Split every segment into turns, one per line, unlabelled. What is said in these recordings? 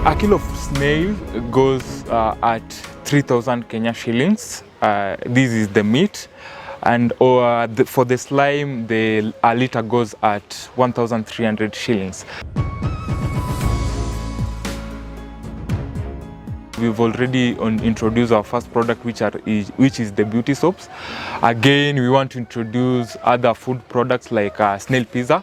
A kilo of snail goes at 3,000 Kenya shillings. This is the meat. And for the slime, a liter goes at 1,300 shillings. We've already introduced our first product, which is the beauty soaps. Again, we want to introduce other food products like snail pizza.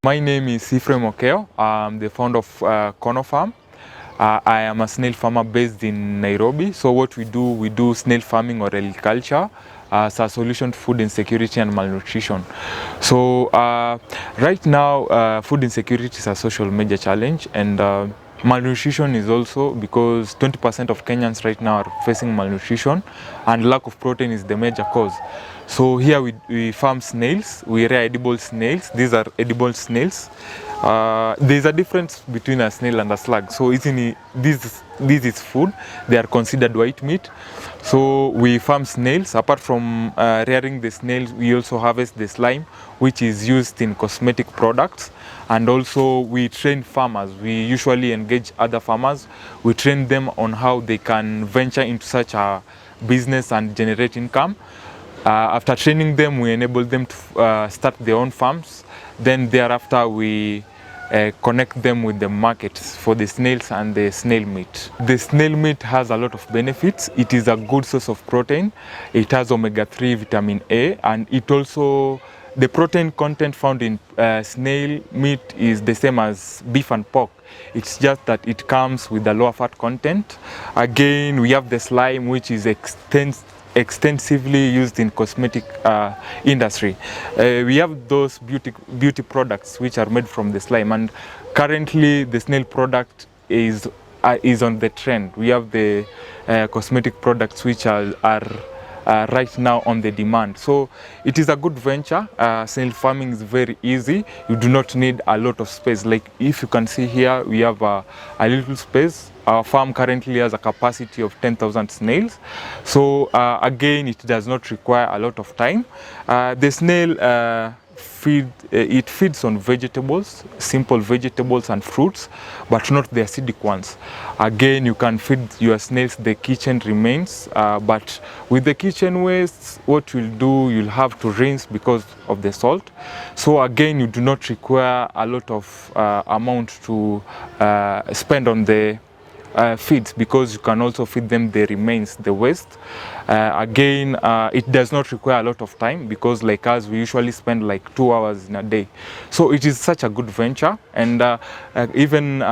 My name is Ephraim Okeo. I'm the founder of Corner Farm. I am a snail farmer based in Nairobi. So what we do snail farming or agriculture as a solution to food insecurity and malnutrition. So right now, food insecurity is a social major challenge, and malnutrition is also because 20% of Kenyans right now are facing malnutrition, and lack of protein is the major cause. So here we farm snails, we rear edible snails. These are edible snails. There's a difference between a snail and a slug. So this is food. They are considered white meat. So we farm snails. Apart from rearing the snails, we also harvest the slime, which is used in cosmetic products. And also we train farmers. We usually engage other farmers. We train them on how they can venture into such a business and generate income. After training them, we enable them to start their own farms. Then thereafter, we connect them with the markets for the snails and the snail meat. The snail meat has a lot of benefits. It is a good source of protein. It has omega-3 vitamin A, and it also, the protein content found in snail meat is the same as beef and pork. It's just that it comes with a lower fat content. Again, we have the slime, which is extensively used in cosmetic industry. We have those beauty products which are made from the slime, and currently the snail product is on the trend. We have the cosmetic products which are right now on the demand. So it is a good venture. Snail farming is very easy. You do not need a lot of space. Like if you can see here, we have a little space. Our farm currently has a capacity of 10,000 snails. So again, it does not require a lot of time. The snail it feeds on vegetables, simple vegetables and fruits, but not the acidic ones. Again, you can feed your snails the kitchen remains, but with the kitchen wastes, what you'll do, you'll have to rinse because of the salt. So again, you do not require a lot of amount to spend on the feeds, because you can also feed them the remains, the waste. Again, it does not require a lot of time, because like us, we usually spend like 2 hours in a day. So it is such a good venture, and even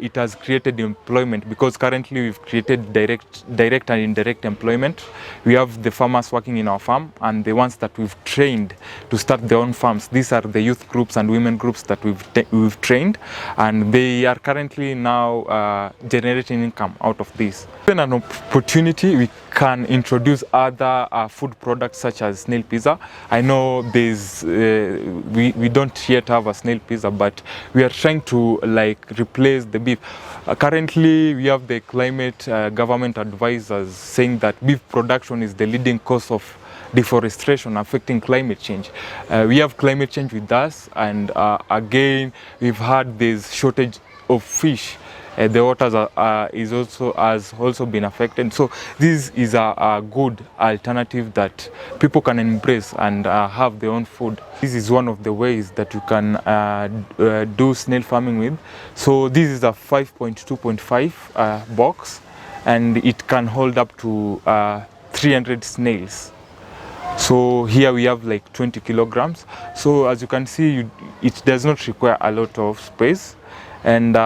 it has created employment, because currently we've created direct and indirect employment. We have the farmers working in our farm, and the ones that we've trained to start their own farms. These are the youth groups and women groups that we've trained, and they are currently now generating income out of this. Given an opportunity, we can introduce other food products such as snail pizza. I know we don't yet have a snail pizza, but we are trying to replace the beef. Currently, we have the climate government advisors saying that beef production is the leading cause of deforestation affecting climate change. We have climate change with us, and again, we've had this shortage of fish. The waters has also been affected. So this is a good alternative that people can embrace and have their own food. This is one of the ways that you can do snail farming with. So this is a 5.2.5 box, and it can hold up to 300 snails. So here we have like 20 kilograms. So as you can see, it does not require a lot of space. And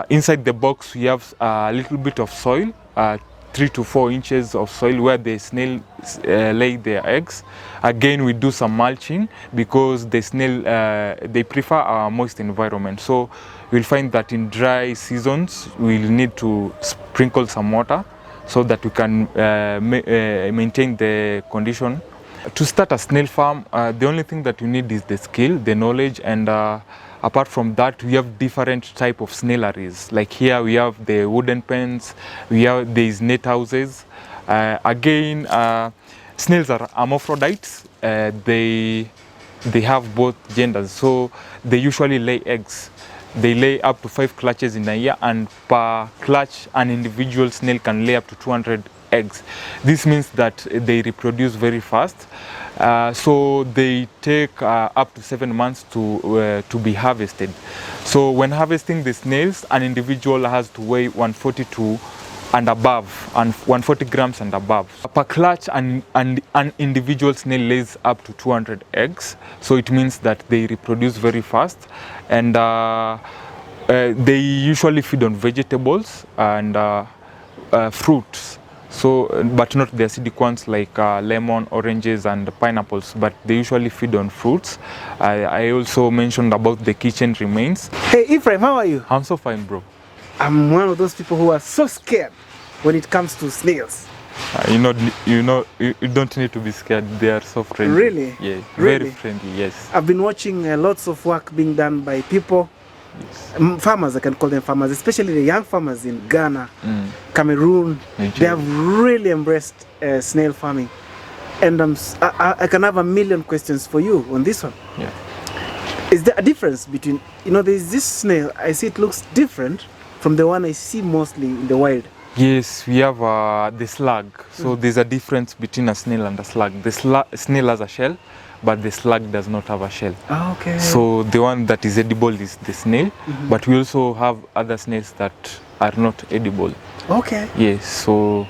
Inside the box we have a little bit of soil, 3 to 4 inches of soil where the snail lay their eggs. Again, we do some mulching because the snail, they prefer a moist environment. So you'll find that in dry seasons, we'll need to sprinkle some water so that we can maintain the condition. To start a snail farm, the only thing that you need is the skill, the knowledge, and apart from that, we have different type of snaileries. Like here, we have the wooden pens, there's net houses. Again, snails are hermaphrodites. They have both genders, so they usually lay eggs. They lay up to 5 clutches in a year, and per clutch, an individual snail can lay up to 200 eggs. This means that they reproduce very fast. So they take up to 7 months to be harvested. So when harvesting the snails, an individual has to weigh 140 and above, and 140 grams and above. Per clutch, an individual snail lays up to 200 eggs. So it means that they reproduce very fast, and they usually feed on vegetables and fruits. So, but not the acidic ones like lemon, oranges, and pineapples, but they usually feed on fruits. I also mentioned about the kitchen remains.
Hey Ephraim, how are you?
I'm so fine, bro.
I'm one of those people who are so scared when it comes to snails.
You don't need to be scared. They are so friendly.
Really?
Yeah,
Really?
very friendly. Yes.
I've been watching lots of work being done by people.
Yes.
Farmers, I can call them farmers, especially the young farmers in Ghana, Cameroon.
Nigeria.
They have really embraced snail farming. And I can have a million questions for you on this one.
Yeah.
Is there a difference between, there's this snail, I see it looks different from the one I see mostly in the wild.
Yes, we have the slug. So there's a difference between a snail and a slug. The snail has a shell, but the slug does not have a shell.
Oh, okay.
So the one that is edible is the snail, but we also have other snails that are not edible.
Okay.
Yes, so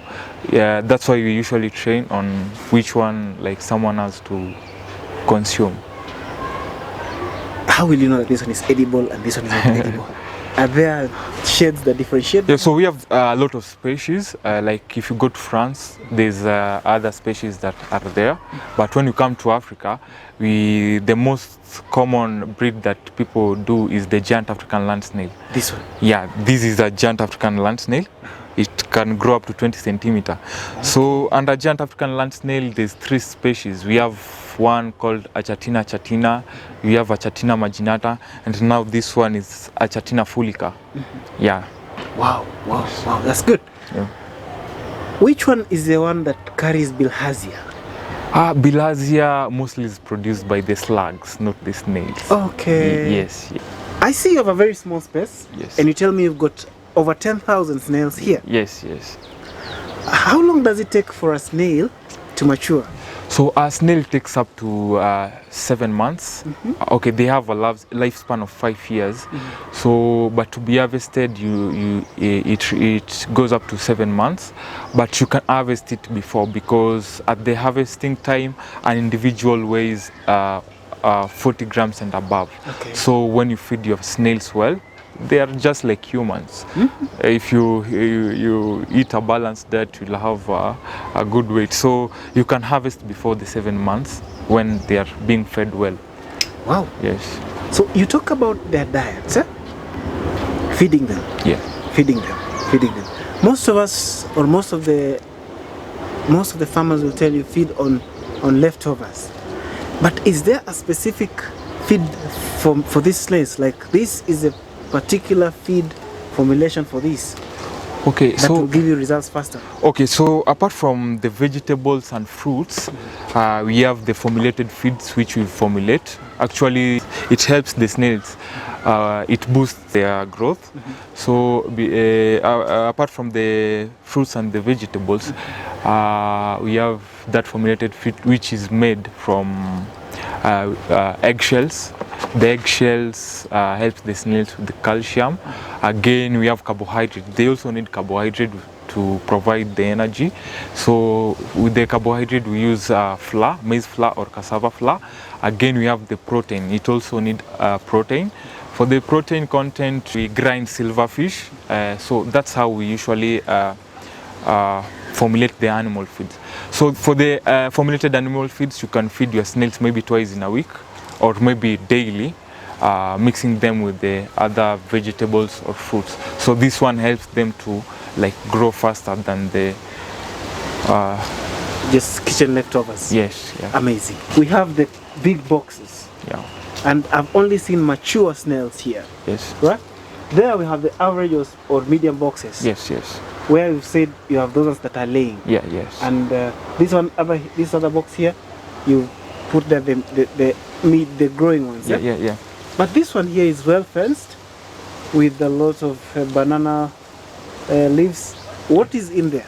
yeah, that's why we usually train on which one like someone has to consume.
How will you know that this one is edible and this one is not edible? Are there shades that differentiate?
Yeah, so we have a lot of species. Like if you go to France, there's other species that are there. But when you come to Africa, the most common breed that people do is the giant African land snail.
This one?
Yeah, this is a giant African land snail. It can grow up to 20 centimeters. So under giant African land snail, there's 3 species. We have one called Achatina chatina, we have Achatina marginata, and now this one is Achatina fulica. Yeah.
Wow, that's good.
Yeah.
Which one is the one that carries bilharzia?
Bilharzia mostly is produced by the slugs, not the snails.
Okay.
Yes.
I see you have a very small space.
Yes.
And you tell me you've got over 10,000 snails here.
Yes.
How long does it take for a snail to mature?
So a snail takes up to 7 months. Okay, they have a lifespan of 5 years. So, but to be harvested, it goes up to 7 months. But you can harvest it before, because at the harvesting time, an individual weighs 40 grams and above.
Okay.
So when you feed your snails well, they are just like humans. If you eat a balanced diet, you'll have a good weight. So you can harvest before the 7 months when they are being fed well.
Wow.
Yes.
So you talk about their diets, eh? Feeding them.
Yeah.
Feeding them. Most of us, or most of the farmers will tell you feed on leftovers. But is there a specific feed for these snails? Like this is a particular feed formulation for this?
Okay,
that will give you results faster.
Okay, so apart from the vegetables and fruits, we have the formulated feeds which we formulate. Actually, it helps the snails. It boosts their growth. So apart from the fruits and the vegetables, we have that formulated feed which is made from eggshells. The eggshells help the snails with the calcium. Again, we have carbohydrate. They also need carbohydrate to provide the energy. So with the carbohydrate, we use flour, maize flour or cassava flour. Again, we have the protein. It also needs protein For the protein content, we grind silverfish. So that's how we usually formulate the animal feeds. So for the formulated animal feeds, you can feed your snails maybe twice in a week or maybe daily, mixing them with the other vegetables or fruits. So this one helps them to like grow faster than the
just kitchen leftovers.
yes, yeah,
Amazing. We have the big boxes,
yeah,
and I've only seen mature snails here,
yes,
right? There we have the average or medium boxes.
yes, yes,
Where you've said you have those ones that are laying.
yeah, yes,
And this other box here, you put the growing ones.
yeah, yeah, yeah.
But this one here is well fenced with a lot of banana leaves. What is in there?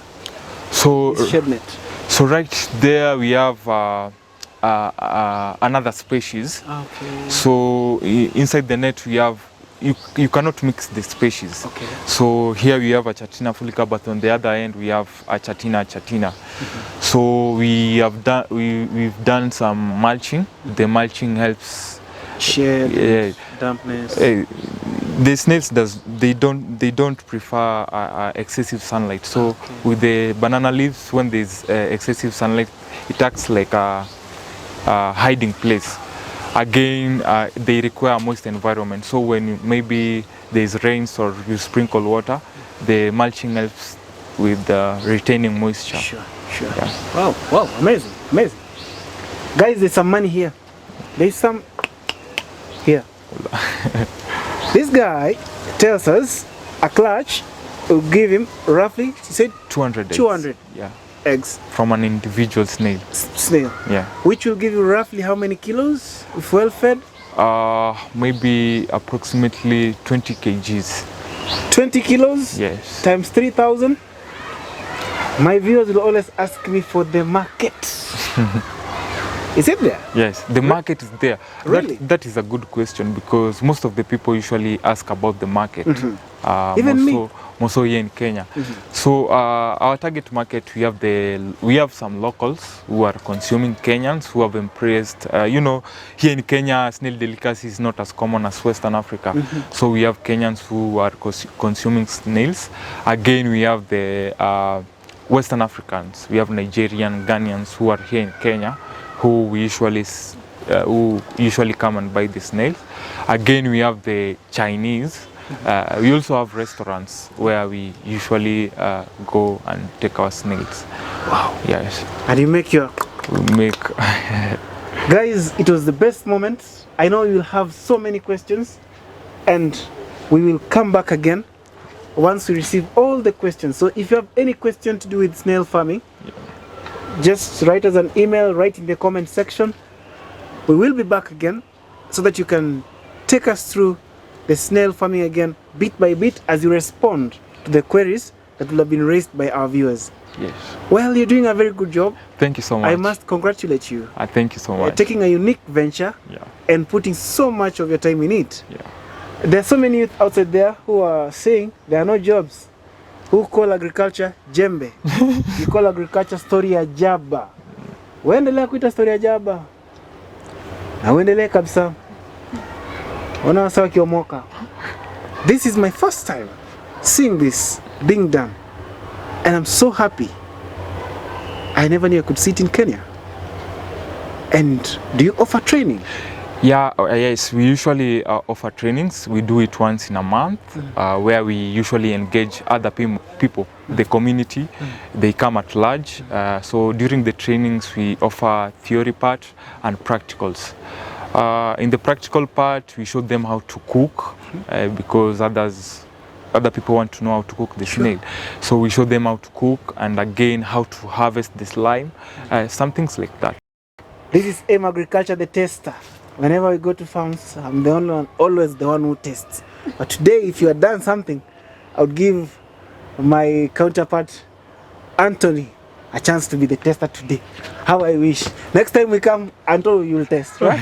So
It's shed net.
so right there we have another species.
Okay.
So inside the net we have you cannot mix the species.
Okay.
So here we have a Chatina fulica, but on the other end we have a Chatina. So we've done some mulching. The mulching helps
Shed, dampness.
the snails they don't prefer excessive sunlight. So
Okay.
with the banana leaves, when there's excessive sunlight, it acts like a hiding place. Again, they require a moist environment. So when maybe there's rains or you sprinkle water, the mulching helps with retaining moisture.
Sure.
Yeah.
Wow, amazing. Guys, there's some money here. There's some here. This guy tells us a clutch will give him roughly, he said
200 eggs.
200
Yeah.
eggs.
From an individual snail.
Snail.
Yeah.
Which will give you roughly how many kilos if well fed?
Maybe approximately 20 kgs.
20 kilos?
Yes.
Times 3,000. My viewers will always ask me for the market. Is it there?
Yes, the market is there.
Really?
That is a good question because most of the people usually ask about the market.
Even me.
More so here in Kenya. So our target market, we have some locals who are consuming Kenyans who have embraced. Here in Kenya, snail delicacy is not as common as Western Africa. So we have Kenyans who are consuming snails. Again, we have the Western Africans. We have Nigerian, Ghanaians who are here in Kenya, who usually come and buy the snails. Again, we have the Chinese. We also have restaurants where we usually go and take our snails.
Wow.
Yes.
And you make your...
We make...
Guys, it was the best moment. I know you'll have so many questions, and we will come back again once we receive all the questions. So if you have any question to do with snail farming, just write us an email, write in the comment section. We will be back again so that you can take us through the snail farming again, bit by bit, as you respond to the queries that will have been raised by our viewers.
Yes.
Well, you're doing a very good job.
Thank you so much.
I must congratulate you.
Thank you so much.
Taking a unique venture and putting so much of your time in it.
Yeah.
There are so many youth outside there who are saying there are no jobs, who call agriculture jembe. You call agriculture story ya jaba. Waendelea kuita story ya jaba. Na uendelee kabisa. Ona wasa wakiomoka. This is my first time seeing this being done. And I'm so happy. I never knew I could sit in Kenya. And do you offer training?
Yeah, yes, we usually offer trainings. We do it once in a month, where we usually engage other people, the community. They come at large. So during the trainings, we offer theory part and practicals. In the practical part, we show them how to cook because other people want to know how to cook the snail. So we show them how to cook and again how to harvest the slime, some things like that.
This is M Agriculture, the tester. Whenever we go to farms, I'm the only one, always the one who tests. But today, if you had done something, I would give my counterpart, Anthony, a chance to be the tester today. How I wish. Next time we come, Anthony, you will test, right?